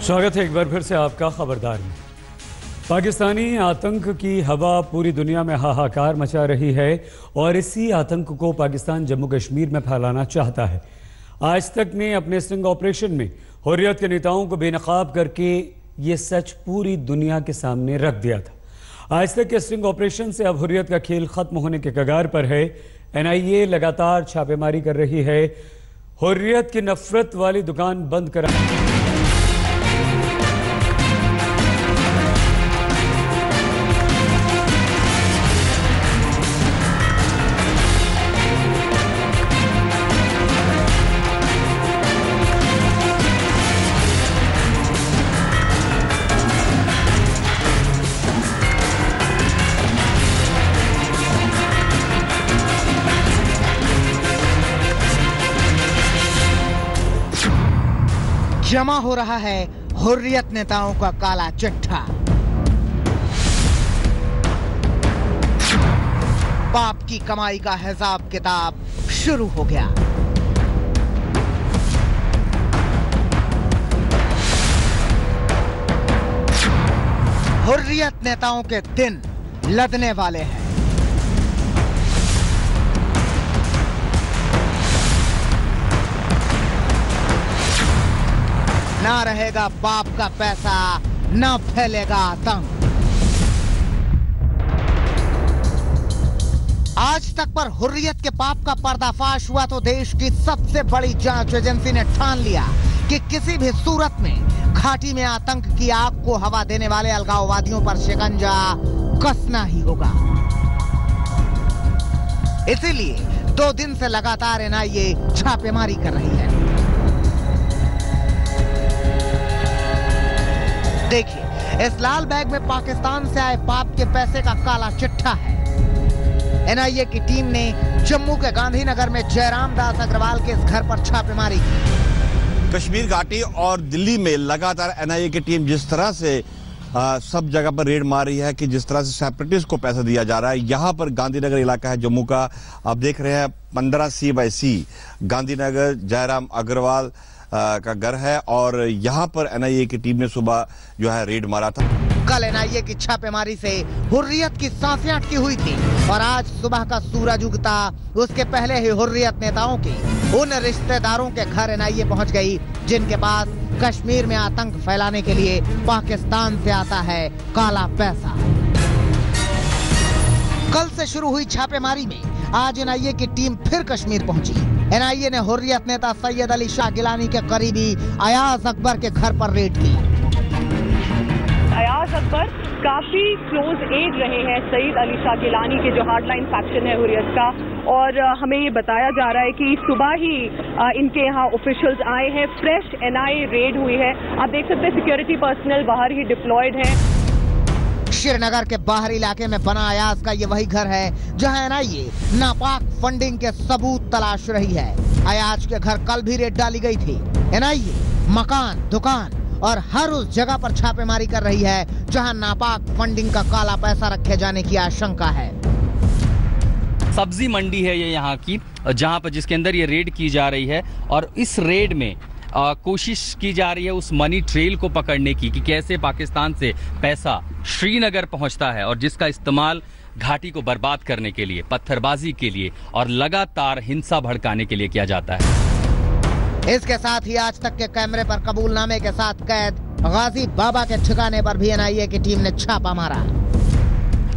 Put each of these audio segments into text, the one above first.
स्वागत है एक बार फिर से आपका खबरदार में। पाकिस्तानी आतंक की हवा पूरी दुनिया में हाहाकार मचा रही है और इसी आतंक को पाकिस्तान जम्मू कश्मीर में फैलाना चाहता है। आज तक ने अपने स्टिंग ऑपरेशन में हुर्रियत के नेताओं को बेनकाब करके ये सच पूरी दुनिया के सामने रख दिया था। आज तक के स्टिंग ऑपरेशन से अब हुर्रियत का खेल खत्म होने के कगार पर है। NIA लगातार छापेमारी कर रही है। हुर्रियत की नफरत वाली दुकान बंद करा जमा हो रहा है हुर्रियत नेताओं का काला चिट्ठा। पाप की कमाई का हिसाब किताब शुरू हो गया। हुर्रियत नेताओं के दिन लदने वाले हैं। ना रहेगा बाप का पैसा, ना फैलेगा आतंक। आज तक पर हुर्रियत के पाप का पर्दाफाश हुआ तो देश की सबसे बड़ी जांच एजेंसी ने ठान लिया कि किसी भी सूरत में घाटी में आतंक की आग को हवा देने वाले अलगाववादियों पर शिकंजा कसना ही होगा। इसीलिए 2 दिन से लगातार NIA छापेमारी कर रही है। देखिए, इस लाल बैग में पाकिस्तान से आए पाप के पैसे का काला चिट्ठा है। NIA की टीम ने जम्मू के गांधीनगर में जयराम दास अग्रवाल के इस घर पर छापेमारी की। कश्मीर घाटी और दिल्ली में लगातार NIA की टीम जिस तरह से सब जगह पर रेड मार रही है कि जिस तरह से सेपरेटिस्ट को पैसा दिया जा रहा है। यहाँ पर गांधीनगर इलाका है जम्मू का, आप देख रहे हैं 15C/C गांधीनगर जयराम अग्रवाल का घर है और यहाँ पर NIA की टीम ने सुबह जो है रेड मारा था। कल NIA की छापेमारी से हुर्रियत की सांसें अटकी हुई थी और आज सुबह का सूरज उगता उसके पहले ही हुर्रियत नेताओं की उन रिश्तेदारों के घर NIA पहुंच गई जिनके पास कश्मीर में आतंक फैलाने के लिए पाकिस्तान से आता है काला पैसा। कल से शुरू हुई छापेमारी में आज NIA की टीम फिर कश्मीर पहुंची। NIA ने हुर्रियत नेता सैयद अली शाह गिलानी के करीबी अयाज अकबर के घर पर रेड की। अयाज अकबर काफी क्लोज एड रहे हैं सैयद अली शाह गिलानी के जो हार्डलाइन फैक्शन है हुर्रियत का, और हमें ये बताया जा रहा है कि सुबह ही इनके यहाँ ऑफिशियल्स आए हैं। फ्रेश NIA रेड हुई है। आप देख सकते हैं सिक्योरिटी पर्सनल बाहर ही डिप्लॉयड है। श्रीनगर के बाहरी इलाके में बना अयाज का ये वही घर है जहां NIA नापाक फंडिंग के सबूत तलाश रही है। अयाज के घर कल भी रेड डाली गई थी। NIA मकान, दुकान और हर उस जगह पर छापेमारी कर रही है जहां नापाक फंडिंग का काला पैसा रखे जाने की आशंका है। सब्जी मंडी है ये यहाँ की, जहाँ पर जिसके अंदर ये रेड की जा रही है और इस रेड में कोशिश की जा रही है उस मनी ट्रेल को पकड़ने की कि कैसे पाकिस्तान से पैसा श्रीनगर पहुंचता है और जिसका इस्तेमाल घाटी को बर्बाद करने के लिए, पत्थरबाजी के लिए और लगातार हिंसा भड़काने के लिए किया जाता है। इसके साथ ही आज तक के कैमरे पर कबूलनामे के साथ कैद गाजी बाबा के ठिकाने पर भी NIA की टीम ने छापा मारा।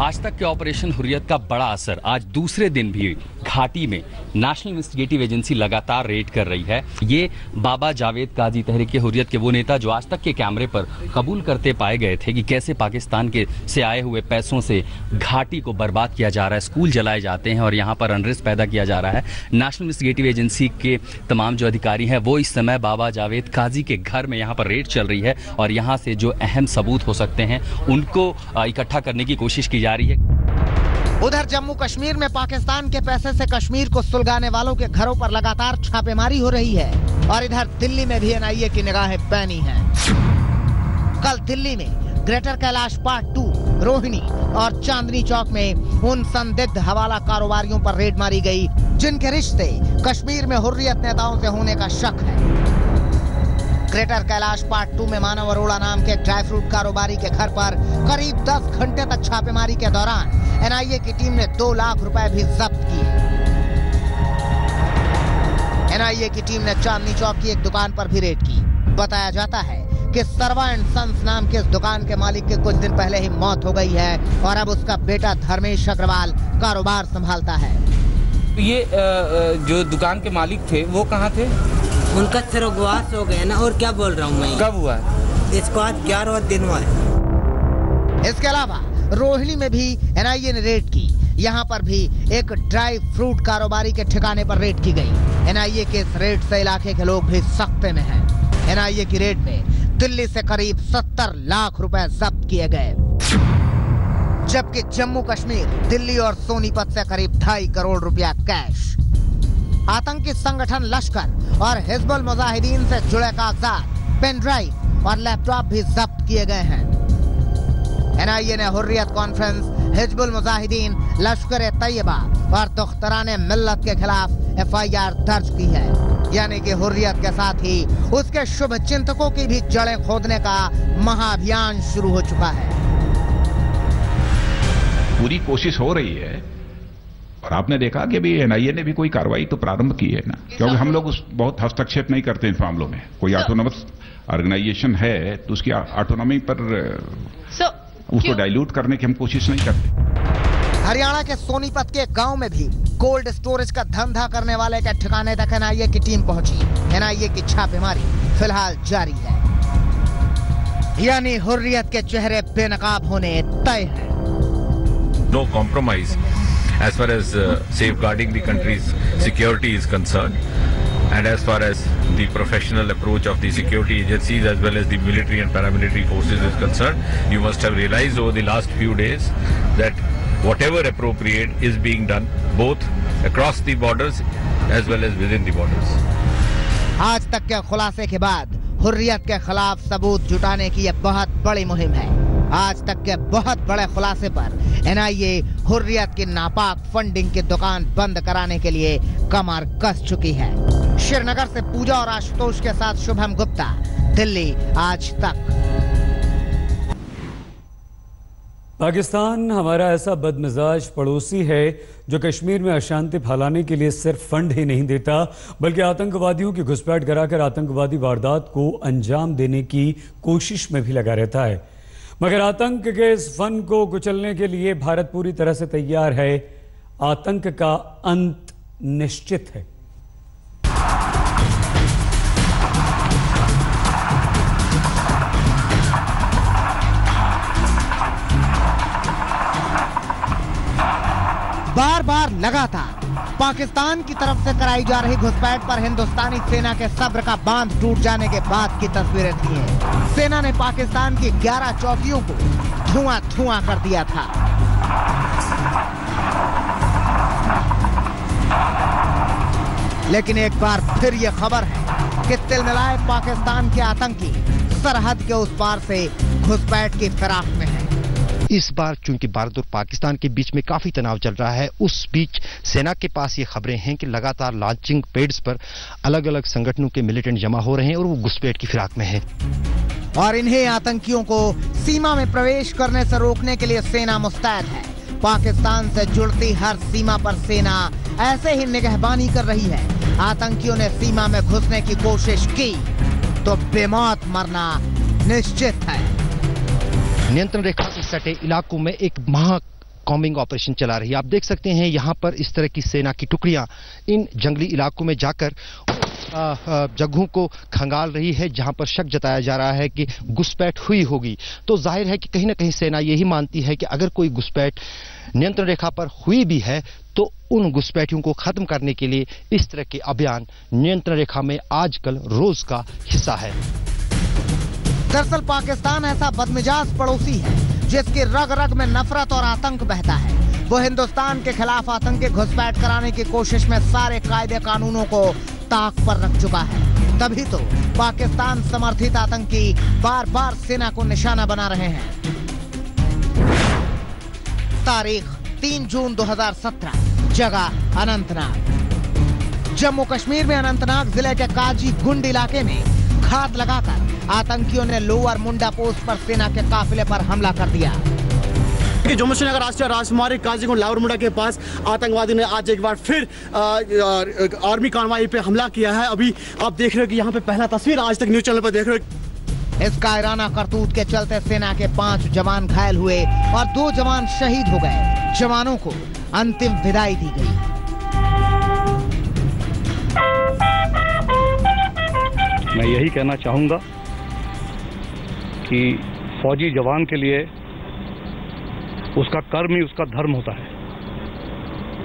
आज तक के ऑपरेशन हुर्रियत का बड़ा असर आज दूसरे दिन भी घाटी में नेशनल इन्वेस्टिगेटिव एजेंसी लगातार रेड कर रही है। ये बाबा जावेद काजी तहरीक हुर्रियत के वो नेता जो आज तक के कैमरे पर कबूल करते पाए गए थे कि कैसे पाकिस्तान के से आए हुए पैसों से घाटी को बर्बाद किया जा रहा है, स्कूल जलाए जाते हैं और यहाँ पर अनरेस्ट पैदा किया जा रहा है। नेशनल इन्वेस्टिगेटिव एजेंसी के तमाम जो अधिकारी हैं वो इस समय बाबा जावेद काजी के घर में यहाँ पर रेड चल रही है और यहाँ से जो अहम सबूत हो सकते हैं उनको इकट्ठा करने की कोशिश की जा रही है। उधर जम्मू कश्मीर में पाकिस्तान के पैसे से कश्मीर को सुलगाने वालों के घरों पर लगातार छापेमारी हो रही है और इधर दिल्ली में भी NIA की निगाहें पैनी हैं। कल दिल्ली में ग्रेटर कैलाश पार्ट 2, रोहिणी और चांदनी चौक में उन संदिग्ध हवाला कारोबारियों पर रेड मारी गई जिनके रिश्ते कश्मीर में हुर्रियत नेताओं से होने का शक है। ग्रेटर कैलाश पार्ट 2 में मानव अरोड़ा नाम के ड्राई फ्रूट कारोबारी के घर पर करीब 10 घंटे तक छापेमारी के दौरान एनआईए की टीम ने 2 लाख रुपए भी जब्त किए। एनआईए की टीम ने चांदनी चौक की एक दुकान पर भी रेड की। बताया जाता है कि सर्वा एंड सन्स नाम के इस दुकान के मालिक की कुछ दिन पहले ही मौत हो गई है और अब उसका बेटा धर्मेश अग्रवाल कारोबार संभालता है। ये जो दुकान के मालिक थे वो कहाँ थे? उनका स्वर्गवास हो गया ना। और क्या बोल रहा हूँ मैं। कब हुआ है? इसको आज 11वां दिन हुआ है। इसके अलावा रोहिणी में भी एनआईए ने रेड की। यहाँ पर भी एक ड्राई फ्रूट कारोबारी के ठिकाने पर रेड की गई। एनआईए के इस रेड से इलाके के लोग भी सख्ते में हैं। एनआईए की रेड में दिल्ली से करीब 70 लाख रुपए जब्त किए गए, जबकि जम्मू कश्मीर, दिल्ली और सोनीपत से करीब 2.5 करोड़ रुपया कैश। आतंकी संगठन लश्कर और हिजबुल मुजाहिदीन से जुड़े कागजात, पेन ड्राइव और लैपटॉप भी जब्त किए गए हैं। एनआईए ने हुर्रियत कॉन्फ्रेंस, हिजबुल मुजाहिदीन, लश्कर-ए-तैयबा और दुख्तराने मिल्लत के खिलाफ एफआईआर दर्ज की है। यानी कि हुर्रियत के साथ ही उसके शुभ चिंतकों की भी जड़ें खोदने का महाअभियान शुरू हो चुका है। पूरी कोशिश हो रही है और आपने देखा कि अभी एनआईए ने भी कोई कार्रवाई तो प्रारंभ की है ना, क्योंकि हम लोग बहुत हस्तक्षेप नहीं करते इन मामलों में। कोई ऑटोनोमस ऑर्गेनाइजेशन है तो उसकी ऑटोनॉमी पर उसको डाइल्यूट करने की हम कोशिश नहीं करते। हरियाणा के सोनीपत के गांव में भी कोल्ड स्टोरेज का धंधा करने वाले के ठिकाने तक एनआईए की टीम पहुंची। एनआईए की छापेमारी फिलहाल जारी है। यानी हुर्रियत के चेहरे बेनकाब होने तय है। No compromise as far as safeguarding the country's security is concerned, and as far as the professional approach of the security agencies as well as the military and paramilitary forces is concerned. You must have realized over the last few days that whatever appropriate is being done both across the borders as well as within the borders. आज तक के खुलासे के बाद हुर्रियत के खिलाफ सबूत जुटाने की यह बहुत बड़ी मुहिम है। आज तक के बहुत बड़े खुलासे पर एनआईए हुर्रियत की नापाक फंडिंग की दुकान बंद कराने के लिए कमर कस चुकी है। श्रीनगर से पूजा और आशुतोष के साथ शुभम गुप्ता, दिल्ली आज तक। पाकिस्तान हमारा ऐसा बदमिजाज पड़ोसी है जो कश्मीर में अशांति फैलाने के लिए सिर्फ फंड ही नहीं देता बल्कि आतंकवादियों की घुसपैठ कराकर आतंकवादी वारदात को अंजाम देने की कोशिश में भी लगा रहता है। मगर आतंक के इस फन को कुचलने के लिए भारत पूरी तरह से तैयार है। आतंक का अंत निश्चित है। बार बार लगातार पाकिस्तान की तरफ से कराई जा रही घुसपैठ पर हिंदुस्तानी सेना के सब्र का बांध टूट जाने के बाद की तस्वीरें थी हैं। सेना ने पाकिस्तान की 11 चौकियों को धुआं कर दिया था। लेकिन एक बार फिर यह खबर है कि तिलमिलाए पाकिस्तान के आतंकी सरहद के उस पार से घुसपैठ की फिराक में है। इस बार चूंकि भारत और पाकिस्तान के बीच में काफी तनाव चल रहा है, उस बीच सेना के पास ये खबरें हैं कि लगातार लॉन्चिंग पैड्स पर अलग अलग संगठनों के मिलिटेंट जमा हो रहे हैं और वो घुसपैठ की फिराक में है। और इन्हें आतंकियों को सीमा में प्रवेश करने से रोकने के लिए सेना मुस्तैद है। पाकिस्तान से जुड़ती हर सीमा पर सेना ऐसे ही निगहबानी कर रही है। आतंकियों ने सीमा में घुसने की कोशिश की तो बेमौत मरना निश्चित है। नियंत्रण रेखा से सटे इलाकों में एक महा कॉम्बिंग ऑपरेशन चला रही है। आप देख सकते हैं यहाँ पर इस तरह की सेना की टुकड़ियां इन जंगली इलाकों में जाकर जगहों को खंगाल रही है जहां पर शक जताया जा रहा है कि घुसपैठ हुई होगी। तो जाहिर है कि कहीं ना कहीं सेना यही मानती है कि अगर कोई घुसपैठ नियंत्रण रेखा पर हुई भी है तो उन घुसपैठियों को खत्म करने के लिए इस तरह के अभियान नियंत्रण रेखा में आजकल रोज का हिस्सा है। दरअसल पाकिस्तान ऐसा बदमिजाज पड़ोसी है जिसकी रग रग में नफरत और आतंक बहता है। वो हिंदुस्तान के खिलाफ आतंकी घुसपैठ कराने की कोशिश में सारे कायदे कानूनों को ताक पर रख चुका है। तभी तो पाकिस्तान समर्थित आतंकी बार बार सेना को निशाना बना रहे हैं। तारीख 3 जून 2017, जगह अनंतनाग। जम्मू कश्मीर में अनंतनाग जिले के काजी गुंड इलाके में घात लगाकर आतंकियों ने लोअर मुंडा पोस्ट पर सेना के काफिले पर हमला कर दिया। जम्मू श्रीनगर राष्ट्रीय राजमार्ग काजीगुंड लावर मुंडा के पास आतंकवादी ने आज एक बार फिर आर्मी कार्रवाई पे हमला किया है। अभी आप देख रहे हो कि यहाँ पे पहला तस्वीर आज तक न्यूज चैनल पर देख रहे हो। इस कायराना करतूत के चलते सेना के 5 जवान घायल हुए और 2 जवान शहीद हो गए। जवानों को अंतिम विदाई दी गई। मैं यही कहना चाहूंगा कि फौजी जवान के लिए उसका कर्म ही उसका धर्म होता है,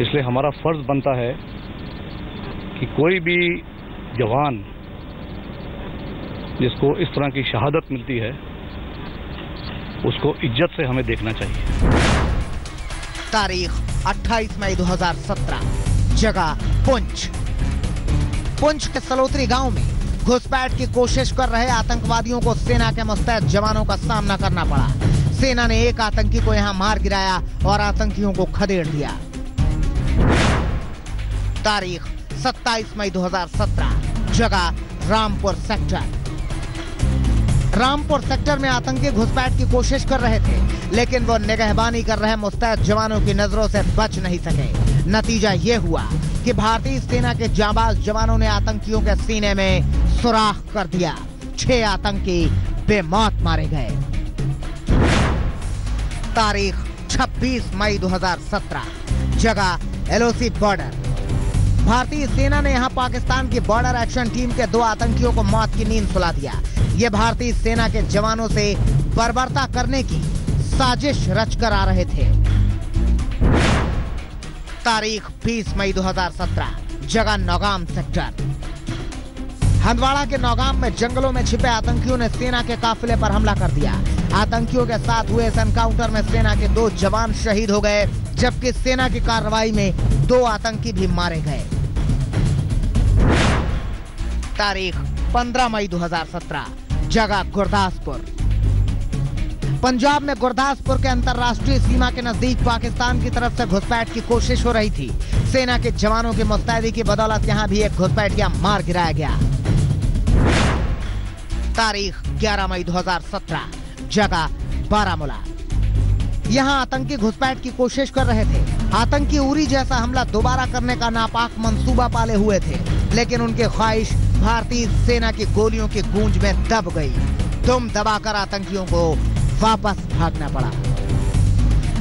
इसलिए हमारा फर्ज बनता है कि कोई भी जवान जिसको इस तरह की शहादत मिलती है उसको इज्जत से हमें देखना चाहिए। तारीख 28 मई 2017, जगह पुंछ के सलोत्री गांव में घुसपैठ की कोशिश कर रहे आतंकवादियों को सेना के मुस्तैद जवानों का सामना करना पड़ा। सेना ने एक आतंकी को यहां मार गिराया और आतंकियों को खदेड़ दिया। तारीख 27 मई 2017, जगह रामपुर सेक्टर में आतंकी घुसपैठ की कोशिश कर रहे थे, लेकिन वो निगहबानी कर रहे मुस्तैद जवानों की नजरों से बच नहीं सके। नतीजा ये हुआ कि भारतीय सेना के जांबाज जवानों ने आतंकियों के सीने में सुराख कर दिया। 6 आतंकी बेमौत मारे गए। तारीख 26 मई 2017, जगह LOC बॉर्डर। भारतीय सेना ने यहां पाकिस्तान की बॉर्डर एक्शन टीम के 2 आतंकियों को मौत की नींद सुला दिया। ये भारतीय सेना के जवानों से बर्बरता करने की साजिश रचकर आ रहे थे। तारीख 20 मई 2017, जगह नौगाम सेक्टर। हंदवाड़ा के नौगाम में जंगलों में छिपे आतंकियों ने सेना के काफिले पर हमला कर दिया। आतंकियों के साथ हुए इस एनकाउंटर में सेना के 2 जवान शहीद हो गए, जबकि सेना की कार्रवाई में 2 आतंकी भी मारे गए। तारीख 15 मई 2017, जगह गुरदासपुर। पंजाब में गुरदासपुर के अंतर्राष्ट्रीय सीमा के नजदीक पाकिस्तान की तरफ से घुसपैठ की कोशिश हो रही थी। सेना के जवानों की मुस्तैदी की बदौलत यहां भी एक घुसपैठिया मार गिराया गया। तारीख 11 मई 2017, जगह बारामूला। यहां आतंकी घुसपैठ की कोशिश कर रहे थे। आतंकी उरी जैसा हमला दोबारा करने का नापाक मंसूबा पाले हुए थे, लेकिन उनकी ख्वाहिश भारतीय सेना की गोलियों की गूंज में दब गई। दुम दबाकर आतंकियों को वापस भागना पड़ा।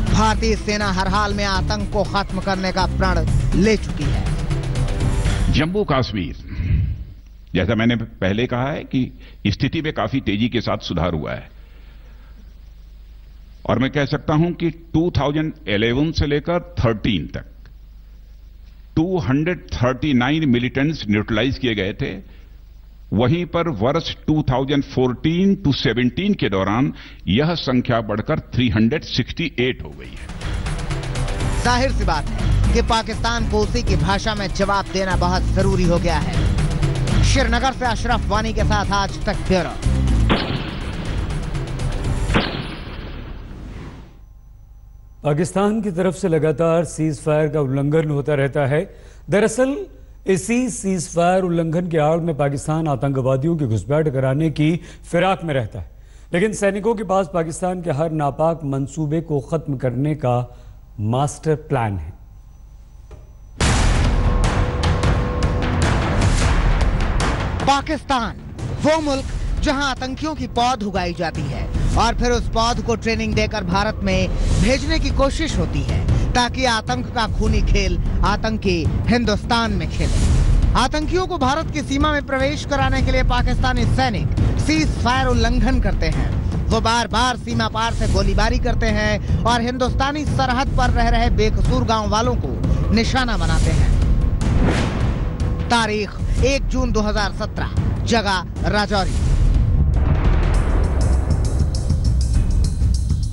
भारतीय सेना हर हाल में आतंक को खत्म करने का प्रण ले चुकी है। जम्मू कश्मीर, जैसा मैंने पहले कहा है कि स्थिति में काफी तेजी के साथ सुधार हुआ है, और मैं कह सकता हूं कि 2011 से लेकर 13 तक 239 मिलिटेंट्स न्यूट्रलाइज किए गए थे। वहीं पर वर्ष 2014 to 17 के दौरान यह संख्या बढ़कर 368 हो गई है। जाहिर सी बात है कि पाकिस्तान को उसी की भाषा में जवाब देना बहुत जरूरी हो गया है। श्रीनगर से अशरफ वानी के साथ आज तक ब्यूरो। पाकिस्तान की तरफ से लगातार सीज फायर का उल्लंघन होता रहता है। दरअसल इसी सीज फायर उल्लंघन के आड़ में पाकिस्तान आतंकवादियों की घुसपैठ कराने की फिराक में रहता है, लेकिन सैनिकों के पास पाकिस्तान के हर नापाक मंसूबे को खत्म करने का मास्टर प्लान है। पाकिस्तान वो मुल्क जहां आतंकियों की पौध उगाई जाती है और फिर उस पौध को ट्रेनिंग देकर भारत में भेजने की कोशिश होती है, ताकि आतंक का खूनी खेल आतंकी हिंदुस्तान में खेले। आतंकियों को भारत की सीमा में प्रवेश कराने के लिए पाकिस्तानी सैनिक सीज फायर उल्लंघन करते हैं। वो बार बार सीमा पार से गोलीबारी करते हैं और हिंदुस्तानी सरहद पर रह रहे बेकसूर गांव वालों को निशाना बनाते हैं। तारीख 1 जून 2017, जगह राजौरी।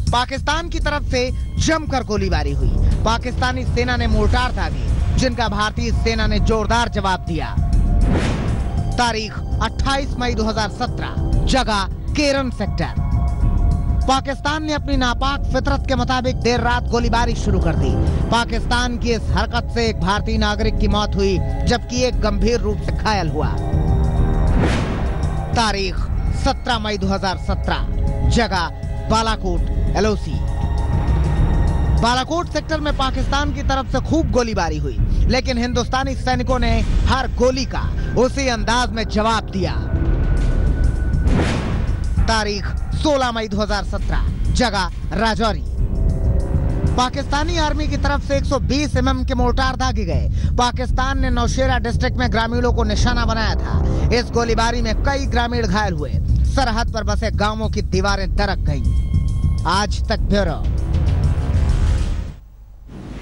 पाकिस्तान की तरफ से जमकर गोलीबारी हुई। पाकिस्तानी सेना ने मोर्टार दागे, जिनका भारतीय सेना ने जोरदार जवाब दिया। तारीख 28 मई 2017, जगह केरन सेक्टर। पाकिस्तान ने अपनी नापाक फितरत के मुताबिक देर रात गोलीबारी शुरू कर दी। पाकिस्तान की इस हरकत से एक भारतीय नागरिक की मौत हुई, जबकि एक गंभीर रूप से घायल हुआ। तारीख 17 मई 2017, जगह बालाकोट LOC। बालाकोट सेक्टर में पाकिस्तान की तरफ से खूब गोलीबारी हुई, लेकिन हिंदुस्तानी सैनिकों ने हर गोली का उसी अंदाज में जवाब दिया। तारीख 16 मई 2017, जगह राजौरी। पाकिस्तानी आर्मी की तरफ से 120 mm के मोर्टार दागे गए। पाकिस्तान ने नौशेरा डिस्ट्रिक्ट में ग्रामीणों को निशाना बनाया था। इस गोलीबारी में कई ग्रामीण घायल हुए। सरहद पर बसे गांवों की दीवारें दरक गईं। आज तक ब्यूरो।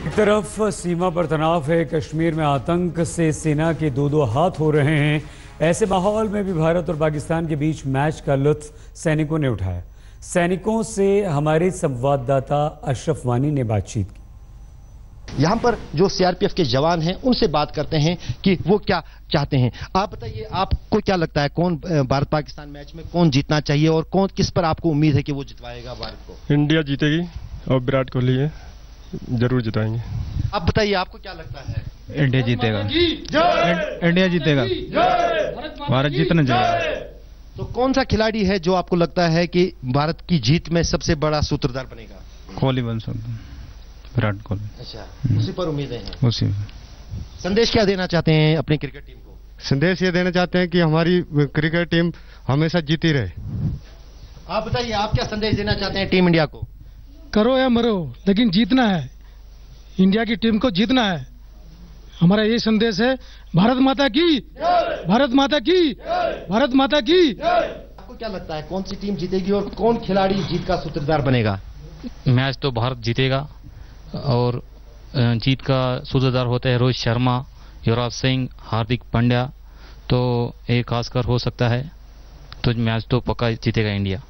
एक तरफ सीमा पर तनाव है, कश्मीर में आतंक से सेना के दो हाथ हो रहे हैं। ऐसे माहौल में भी भारत और पाकिस्तान के बीच मैच का लुत्फ सैनिकों ने उठाया। सैनिकों से हमारे संवाददाता अशरफ वानी ने बातचीत की। यहाँ पर जो सीआरपीएफ के जवान हैं उनसे बात करते हैं कि वो क्या चाहते हैं। आप बताइए, आपको क्या लगता है कौन भारत पाकिस्तान मैच में कौन जीतना चाहिए और कौन किस पर आपको उम्मीद है कि वो जितवाएगा भारत को? इंडिया जीतेगी और विराट कोहली है, जरूर जिताएंगे। आप बताइए, आपको क्या लगता है? इंडिया जीतेगा, इंडिया जीतेगा, भारत जीतना चाहिए। तो कौन सा खिलाड़ी है जो आपको लगता है कि भारत की जीत में सबसे बड़ा सूत्रधार बनेगा? कोहली बन सकता, विराट कोहली। अच्छा, उसी पर उम्मीदें हैं? उसी। संदेश क्या देना चाहते हैं अपनी क्रिकेट टीम को? संदेश ये देना चाहते हैं कि हमारी क्रिकेट टीम हमेशा जीती रहे। आप बताइए, आप क्या संदेश देना चाहते हैं टीम इंडिया को? करो या मरो, लेकिन जीतना है। इंडिया की टीम को जीतना है। हमारा ये संदेश है, भारत माता की, भारत माता की, भारत माता की। आपको क्या लगता है कौन सी टीम जीतेगी और कौन खिलाड़ी जीत का सूत्रधार बनेगा? मैच तो भारत जीतेगा और जीत का सूत्रधार होते हैं रोहित शर्मा, युवराज सिंह, हार्दिक पांड्या। तो एक खासकर हो सकता है, तो मैच तो पक्का जीतेगा इंडिया।